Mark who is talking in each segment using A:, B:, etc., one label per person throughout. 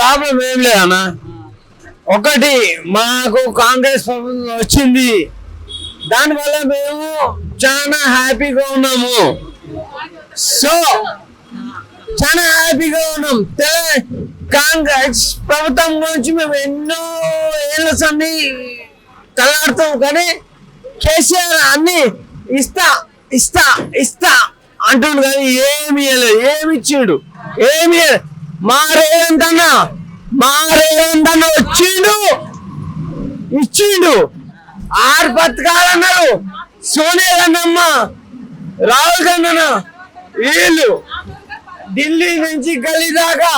A: Problem ఏం లేదన్నా. ఒకటి మాకు కాంగ్రెస్ ప్రభుత్వం వచ్చింది, దానివల్ల మేము చాలా హ్యాపీగా ఉన్నాము. సో చాలా హ్యాపీగా ఉన్నాం. కాంగ్రెస్ ప్రభుత్వం గురించి మేము ఎన్నో ఏళ్ళ సంది తలాడుతాం, కానీ కేసీఆర్ అన్ని ఇస్తా ఇస్తా ఇస్తా అంటుండు, కానీ ఏమి ఇవ్వలేదు. ఏమి ఇచ్చిండు? ఏమి మా రేవంత్ అన్న వచ్చిండు, ఇచ్చిండు. 6 పథకాలు అన్నారు. సోనియా గాంధీ, రాహుల్ గాంధీ, వీళ్ళు ఢిల్లీ నుంచి గల్లీ దాకా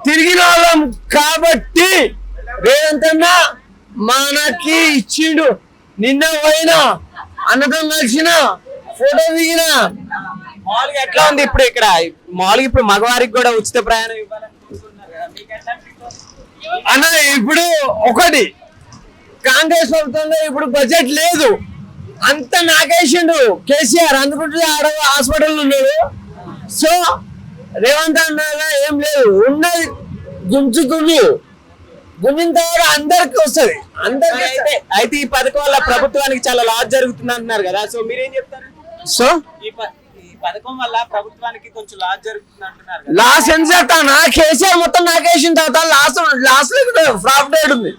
A: తిరిగిన వాళ్ళం కాబట్టి రేవంత్ అన్న మనకి ఇచ్చిండు. నిన్న పోయినా అన్నతో కలిసిన ఫోటో దిగిన.
B: మామూలుగా ఎట్లా ఉంది ఇప్పుడు ఇక్కడ? మామూలుగా ఇప్పుడు మగవారికి కూడా ఉచిత ప్రయాణం
A: అన్న. ఇప్పుడు ఒకటి కాంగ్రెస్ ప్రభుత్వంలో ఇప్పుడు బడ్జెట్ లేదు, అంత నాకేసిండు కేసీఆర్, అందుకుంటే ఆడ హాస్పిటల్ ఉన్నాడు. సో రేవంత్ అన్న ఏం లేదు, ఉన్నది గుంజుతుంది. గుంజిన తర్వాత అందరికి వస్తుంది, అందరికి.
B: అయితే ఈ పథకం వల్ల ప్రభుత్వానికి చాలా లాస్ జరుగుతుంది అంటున్నారు కదా, సో మీరేం చెప్తారు?
A: సో
B: ఈ పథకం వల్ల ప్రభుత్వానికి కొంచెం లాస్ జరుగుతుంది అంటున్నారు.
A: లాస్ ఎంత చేస్తానా? కేసీఆర్ మొత్తం నాకేసిన తర్వాత లాస్ ప్రాఫిట్ ఉంది.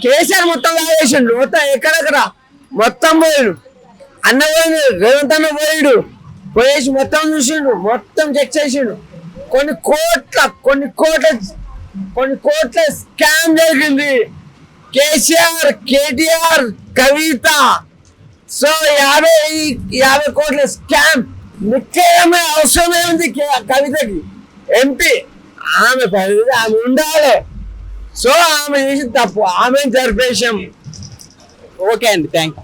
A: కేసీఆర్ మొత్తం లాగేసిండు, మొత్తం ఎక్కడెక్కడ మొత్తం పోయాడు. అన్న పోయిండు, రేవంత్ అన్న పోయాడు, పోయేసి మొత్తం చూసిండు, మొత్తం చెక్ చేసిండు. కొన్ని కోట్ల స్కామ్ జరిగింది. కేసీఆర్, కేటీఆర్, కవిత. సో 50 కోట్ల స్కామ్. నిశ్చయమే అవసరమే ఉంది కవితకి, ఎంపీ. ఆమె ఉండాలి. సో ఆమె చేసి తప్పు, ఆమె జరిపేశాం.
B: ఓకే అండి, థ్యాంక్ యూ.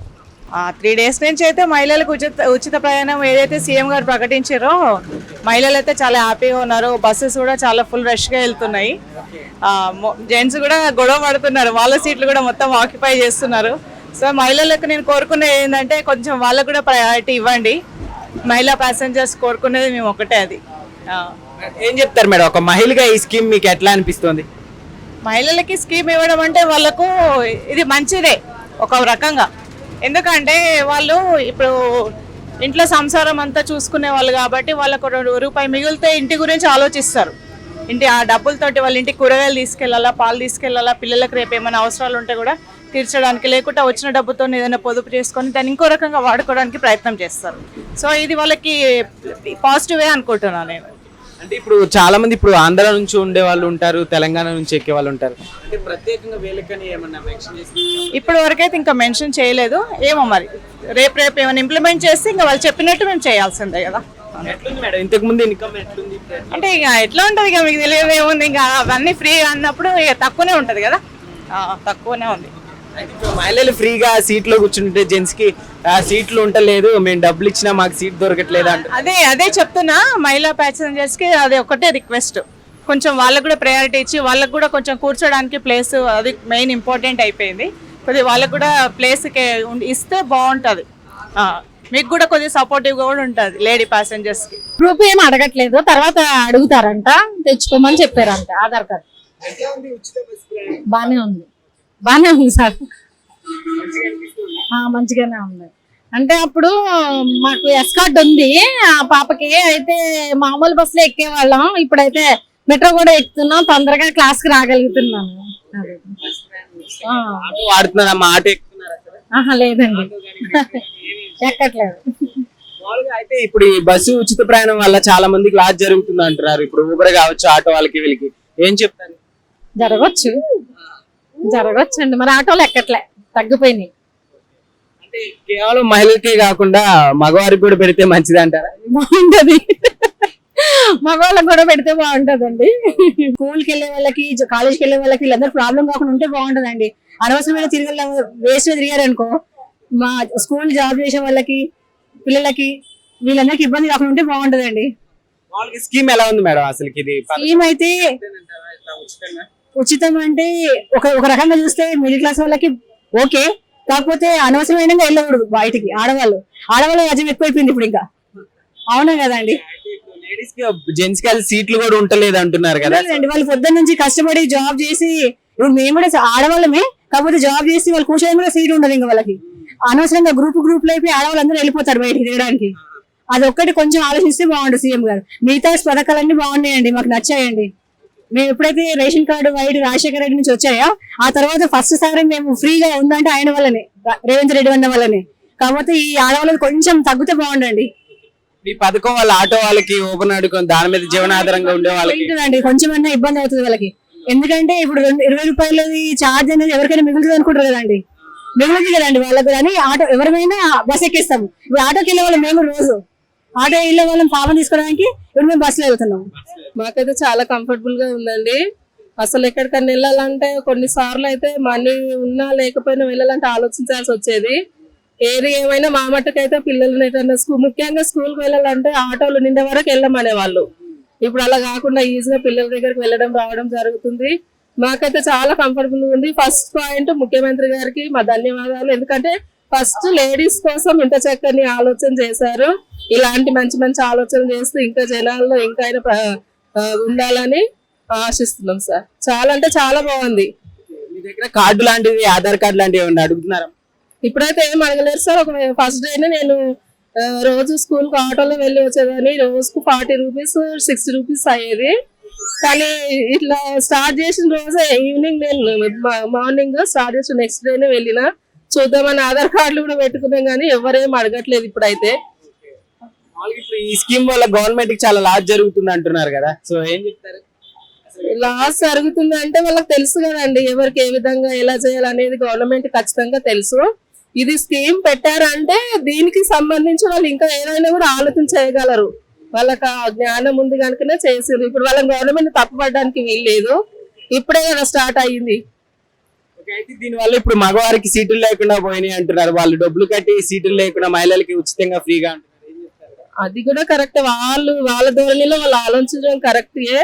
C: 3 days నుంచి అయితే మహిళలకు ఉచిత ప్రయాణం ఏదైతే సీఎం గారు ప్రకటించారో మహిళలు అయితే చాలా హ్యాపీగా ఉన్నారు. బస్సెస్ కూడా చాలా ఫుల్ రష్గా వెళ్తున్నాయి. జెంట్స్ కూడా గొడవ పడుతున్నారు, వాళ్ళ సీట్లు కూడా మొత్తం ఆక్యుపై చేస్తున్నారు. సో మహిళలకు నేను కోరుకునేది ఏంటంటే కొంచెం వాళ్ళకు కూడా ప్రయారిటీ ఇవ్వండి. మహిళా ప్యాసింజర్స్ కోరుకునేది మేము ఒకటే అది.
B: ఏం చెప్తారు మేడం, ఒక మహిళగా ఈ స్కీమ్ మీకు ఎట్లా అనిపిస్తుంది?
C: మహిళలకి స్కీమ్ ఇవ్వడం అంటే వాళ్ళకు ఇది మంచిదే ఒక రకంగా. ఎందుకంటే వాళ్ళు ఇప్పుడు ఇంట్లో సంసారం అంతా చూసుకునే వాళ్ళు కాబట్టి వాళ్ళకు ₹2 మిగిలితే ఇంటి గురించి ఆలోచిస్తారు. ఆ డబ్బులతోటి వాళ్ళ ఇంటికి కూరగాయలు తీసుకెళ్లాలా, పాలు తీసుకెళ్లాలా, పిల్లలకు రేపు ఏమైనా అవసరాలు ఉంటే కూడా తీర్చడానికి, లేకుంటే వచ్చిన డబ్బుతో ఏదైనా పొదుపు చేసుకొని దాన్ని ఇంకో రకంగా వాడుకోవడానికి ప్రయత్నం చేస్తారు. సో ఇది వాళ్ళకి పాజిటివే అనుకుంటున్నాను నేను.
B: అంటే ఇప్పుడు చాలా మంది ఇప్పుడు ఆంధ్ర నుంచి ఉండే వాళ్ళు ఉంటారు, తెలంగాణ నుంచి ఎక్కే వాళ్ళు ఉంటారు. అంటే ప్రత్యేకంగా వీళ్ళకని ఏమన్నా మెన్షన్ చేసి
C: ఇప్పటి వరకైతే ఇంకా మెన్షన్ చేయలేదు. ఏమో మరి రేపు ఏమైనా ఇంప్లిమెంట్ చేస్తే ఇంకా వాళ్ళు చెప్పినట్టు మేము చేయాల్సిందే కదా.
B: ఎట్లుంది మేడం ఇంతకు ముందు ఇన్కమ్ ఎట్లుంది?
C: అంటే ఇక ఎట్లా ఉంటుంది, ఇక మీకు తెలియదు ఏముంది, ఇంకా అవన్నీ ఫ్రీ అన్నప్పుడు ఇక తక్కువనే ఉంటుంది కదా, తక్కువనే ఉంది.
B: మహిళలు ఫ్రీగా సీట్లో కూర్చుంటే జెంట్స్ కి సీట్లు ఉండలేదు, మేము డబ్బులు ఇచ్చినా మాకు సీట్ దొరకట్లేదు అంటే
C: అదే చెప్తున్నా. మహిళా ప్యాసింజర్స్ కి అదే ఒకటే రిక్వెస్ట్, కొంచెం వాళ్ళకు కూడా ప్రయారిటీ ఇచ్చి వాళ్ళకు కూడా కొంచెం కూర్చోడానికి ప్లేస్ అది మెయిన్ ఇంపార్టెంట్ అయిపోయింది. కొద్దిగా వాళ్ళకు కూడా ప్లేస్ ఇస్తే బాగుంటుంది, మీకు కూడా కొద్దిగా సపోర్టివ్గా కూడా ఉంటుంది లేడీ ప్యాసింజర్స్ కి.
D: ప్రూఫ్ ఏం అడగట్లేదు, తర్వాత అడుగుతారంట, తెచ్చుకోమని చెప్పారంట ఆధార్ కార్డు. బానే ఉంది సార్, మంచిగానే ఉంది. అంటే అప్పుడు మాకు ఎస్కార్ట్ ఉంది ఆ పాపకి, అయితే మామూలు బస్సులో ఎక్కేవాళ్ళం, ఇప్పుడైతే మెట్రో కూడా ఎక్కుతున్నాం, తొందరగా క్లాస్ కి రాగలుగుతున్నాను. లేదండి, ఎక్కట్లేదు.
B: అయితే ఇప్పుడు ఈ బస్సు ఉచిత ప్రయాణం వల్ల చాలా మందికి లాస్ జరుగుతుంది అంటున్నారు. ఇప్పుడు ఊబర్ కావచ్చు, ఆటో వాళ్ళకి వీళ్ళకి ఏం చెప్తారు?
D: జరగవచ్చండి, మరి ఆటోలు ఎక్కట్లే, తగ్గిపోయినాయి.
B: అంటే కేవలం మహిళలకే కాకుండా మగవారికి కూడా పెడితే మంచిది అంటారా?
D: బాగుంటది, మగవాళ్ళకి కూడా పెడితే బాగుంటదండి. స్కూల్కి వెళ్ళే వాళ్ళకి, కాలేజ్కి వెళ్ళే వాళ్ళకి వీళ్ళందరూ ప్రాబ్లం కాకుండా ఉంటే బాగుంటదండి. అనవసరమైన వేస్ట్ తిరిగారనుకో, మా స్కూల్ జాబ్ చేసే వాళ్ళకి, పిల్లలకి, వీళ్ళందరికి ఇబ్బంది కాకుండా ఉంటే బాగుంటదండి.
B: స్కీమ్ ఎలా ఉంది మేడం అసలు?
D: స్కీమ్ అయితే ఉచితం అంటే ఒక రకంగా చూస్తే మిడిల్ క్లాస్ వాళ్ళకి ఓకే, కాకపోతే అనవసరమైన వెళ్ళకూడదు బయటికి. ఆడవాళ్ళు రాజ్యం ఎక్కువైపోయింది ఇప్పుడు, ఇంకా అవునా కదండి.
B: లేడీస్ కి జెంట్స్ కి సీట్లు కూడా ఉంటలేదు అంటున్నారు కదా.
D: లేదండి, వాళ్ళు పొద్దున్న నుంచి కష్టపడి జాబ్ చేసి, ఇప్పుడు మేము కూడా ఆడవాళ్ళమే, కాకపోతే జాబ్ చేసి వాళ్ళు కూర్చోడానికి కూడా సీట్ ఉండదు. ఇంకా వాళ్ళకి అనవసరంగా గ్రూప్ అయిపోయి ఆడవాళ్ళందరూ వెళ్ళిపోతారు బయటికి తిరగడానికి. అది ఒక్కటి కొంచెం ఆలోచిస్తే బాగుంటుంది సీఎం గారు. మిగతా పథకాలన్నీ బాగున్నాయండి, మాకు నచ్చాయండి. మేము ఎప్పుడైతే ration card wide Rajasekhara Reddy నుంచి వచ్చాయో ఆ తర్వాత ఫస్ట్ సారి మేము ఫ్రీగా ఉందంటే ఆయన వల్లనే, రేవంత్ రెడ్డి అన్న వల్లనే. కాకపోతే ఈ ఆడవాళ్ళకి కొంచెం తగ్గితే బాగుండండి.
B: ఈ పథకం వాళ్ళ ఆటో వాళ్ళకి ఓపెన్ ఆడుకొని దాని మీద జీవనాధారంగా ఉండే వాళ్ళకి
D: ఏంటండి కొంచెం అన్నా ఇబ్బంది అవుతుంది వాళ్ళకి. ఎందుకంటే ఇప్పుడు 20 రూపాయలది ఛార్జ్ అనేది ఎవరికైనా మిగులుతుంది అనుకుంటారు కదండి, మిగులుతుంది కదండి వాళ్ళకి. కానీ ఆటో ఎవరిమైనా బస్ ఎక్కిస్తాము. ఇప్పుడు ఆటోకి వెళ్ళే వాళ్ళం మేము రోజు ఆటో వెళ్ళే వాళ్ళం పాపం తీసుకోవడానికి, ఇప్పుడు మేము బస్సులో వెళ్తున్నాం.
E: మాకైతే చాలా కంఫర్టబుల్ గా ఉందండి. అసలు ఎక్కడికన్నా వెళ్ళాలంటే కొన్నిసార్లు అయితే మనీ ఉన్నా లేకపోయినా వెళ్ళాలంటే ఆలోచించాల్సి వచ్చేది. ఏది ఏమైనా మా మట్టుకైతే పిల్లల్ని ఎటన్నా ముఖ్యంగా స్కూల్కి వెళ్ళాలంటే ఆటోలు నిండే వరకు వెళ్ళమనే వాళ్ళు. ఇప్పుడు అలా కాకుండా ఈజీగా పిల్లల దగ్గరికి వెళ్ళడం రావడం జరుగుతుంది. మాకైతే చాలా కంఫర్టబుల్ ఉంది. ఫస్ట్ పాయింట్ ముఖ్యమంత్రి గారికి మా ధన్యవాదాలు. ఎందుకంటే ఫస్ట్ లేడీస్ కోసం ఇంత చక్కని ఆలోచన చేశారు. ఇలాంటి మంచి మంచి ఆలోచనలు చేస్తూ ఇంకా జనాల్లో ఇంకా ఉండాలని ఆశిస్తున్నాం సార్. చాలా అంటే చాలా బాగుంది.
B: మీ దగ్గర కార్డు లాంటివి, ఆధార్ కార్డు లాంటివి ఏమన్నా అడుగుతున్నారా?
E: ఇప్పుడైతే ఏం అడగలేదు సార్. ఒక ఫస్ట్ డేనే నేను రోజు స్కూల్ కు ఆటోలో వెళ్ళి వచ్చేదాన్ని. రోజుకు 40 రూపీస్ 60 రూపీస్ అయ్యేది. కానీ ఇట్లా స్టార్ట్ చేసిన రోజే ఈవినింగ్ నేను మార్నింగ్ స్టార్ట్ చేసిన నెక్స్ట్ డేనే వెళ్ళిన చూద్దామని ఆధార్ కార్డులు కూడా పెట్టుకున్నాం, కానీ ఎవరేం అడగట్లేదు ఇప్పుడైతే.
B: ఇప్పుడు ఈ స్కీమ్ వల్ల గవర్నమెంట్ కి చాలా లాస్ జరుగుతుంది అంటున్నారు కదా, సో ఏం చెప్తారు?
E: లాస్ జరుగుతుంది అంటే వాళ్ళకి తెలుసు కదండి, ఎవరికి ఏ విధంగా ఎలా చేయాలనేది గవర్నమెంట్ ఖచ్చితంగా తెలుసు. ఇది స్కీమ్ పెట్టారంటే దీనికి సంబంధించి వాళ్ళు ఇంకా ఏదైనా కూడా ఆలోచన చేయగలరు. వాళ్ళకి ఆ జ్ఞానం ఉంది కనుకనే చేసారు. ఇప్పుడు వాళ్ళ గవర్నమెంట్ తప్పుపడడానికి వీల్లేదు, ఇప్పుడే కదా స్టార్ట్ అయ్యింది.
B: అయితే దీని వల్ల ఇప్పుడు మగవారికి సీట్లు లేకుండా పోయినాయి అంటున్నారు. వాళ్ళు డబ్బులు కట్టి సీట్లు లేకుండా మహిళలకి ఉచితంగా ఫ్రీగా అంటున్నారు.
E: అది కూడా కరెక్ట్. వాళ్ళ ధోరణిలో వాళ్ళు ఆలోచించడం కరెక్టే,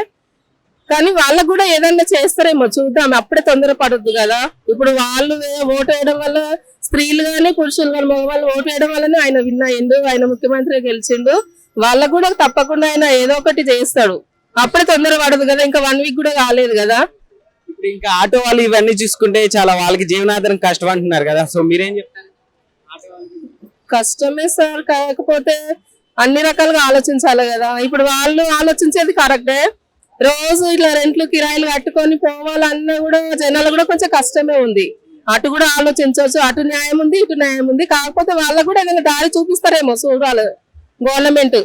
E: కానీ వాళ్ళకు కూడా ఏదన్నా చేస్తారేమో చూద్దాం. అప్పుడే తొందరపడద్దు కదా. ఇప్పుడు వాళ్ళు ఓటు వేయడం వల్ల స్త్రీలు గానీ పురుషులు కానీ మగవాళ్ళు ఓటు వేయడం వల్లనే ఆయన విన్ అయ్యిండు, ఆయన ముఖ్యమంత్రి గెలిచిండు. వాళ్ళకు కూడా తప్పకుండా ఆయన ఏదో ఒకటి చేస్తాడు. అప్పుడే తొందరపడదు కదా, ఇంకా 1 వీక్ కూడా కాలేదు కదా.
B: ఇప్పుడు ఇంకా ఆటో వాళ్ళు ఇవన్నీ చూసుకుంటే చాలా వాళ్ళకి జీవనాధారం కష్టం అంటున్నారు కదా, సో మీరేం చెప్తారు?
E: కష్టమే సార్, కాకపోతే అన్ని రకాలుగా ఆలోచించాలి కదా. ఇప్పుడు వాళ్ళు ఆలోచించేది కరెక్టే. రోజు ఇట్లా రెంట్లు కిరాయిలు కట్టుకొని పోవాలన్నా కూడా జనాలు కూడా కొంచెం కష్టమే ఉంది. అటు కూడా ఆలోచించవచ్చు, అటు న్యాయం ఉంది, ఇటు న్యాయం ఉంది. కాకపోతే వాళ్ళకు కూడా ఏదైనా దారి చూపిస్తారేమో చూడాలి గవర్నమెంట్.